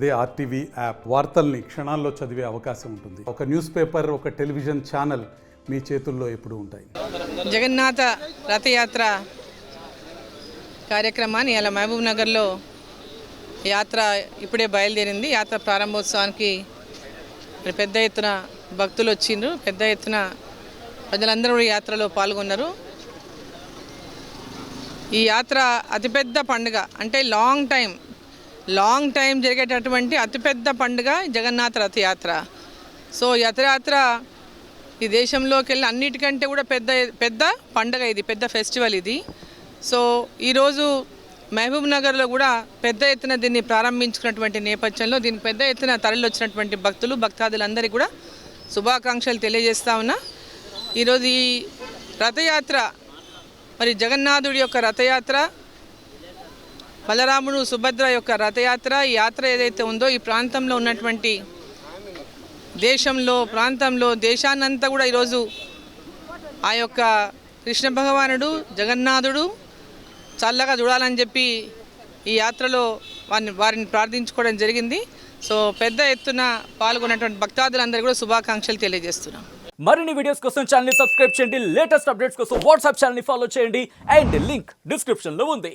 అదే RTV app వార్తల్ని క్షణాల్లో చదివే అవకాశం ఉంటుంది. ఒక న్యూస్ పేపర్, ఒక టెలివిజన్ ఛానల్ మీ చేతుల్లో ఎప్పుడూ ఉంటాయి. జగన్నాథ రథయాత్ర కార్యక్రమాన్ని ఇలా మహబూబ్ నగర్లో యాత్ర ఇప్పుడే బయలుదేరింది. యాత్ర ప్రారంభోత్సవానికి పెద్ద ఎత్తున భక్తులు వచ్చిండ్రు. పెద్ద ఎత్తున ప్రజలందరూ యాత్రలో పాల్గొన్నారు. ఈ యాత్ర అతిపెద్ద పండుగ, అంటే లాంగ్ టైం జరిగేటటువంటి అతిపెద్ద పండుగ జగన్నాథ రథయాత్ర. సో రథయాత్ర ఈ దేశంలోకి వెళ్ళి అన్నిటికంటే కూడా పెద్ద పండుగ, ఇది పెద్ద ఫెస్టివల్ ఇది. సో ఈరోజు మహబూబ్ నగర్లో కూడా పెద్ద ఎత్తున దీన్ని ప్రారంభించుకున్నటువంటి నేపథ్యంలో దీనికి పెద్ద ఎత్తున తరలి వచ్చినటువంటి భక్తాదులందరికీ కూడా శుభాకాంక్షలు తెలియజేస్తా ఉన్నా. ఈరోజు ఈ రథయాత్ర, మరి జగన్నాథుడి యొక్క రథయాత్ర, బలరాముడు సుభద్ర యొక్క రథయాత్ర, ఈ యాత్ర ఏదైతే ఉందో ఈ ప్రాంతంలో ఉన్నటువంటి దేశాన్నంతా కూడా ఈరోజు ఆ యొక్క కృష్ణ భగవానుడు జగన్నాథుడు చల్లగా చూడాలని చెప్పి ఈ యాత్రలో వారిని ప్రార్థించుకోవడం జరిగింది. సో పెద్ద ఎత్తున పాల్గొన్నటువంటి భక్తాదులందరికీ కూడా శుభాకాంక్షలు తెలియజేస్తున్నాం. మరిన్ని వీడియోస్ కోసం ఛానల్ ని సబ్స్క్రైబ్ చేయండి. లేటెస్ట్ అప్డేట్స్ కోసం వాట్సాప్ ఛానల్ ని ఫాలో చేయండి. అండ్ లింక్ డిస్క్రిప్షన్ లో ఉంది.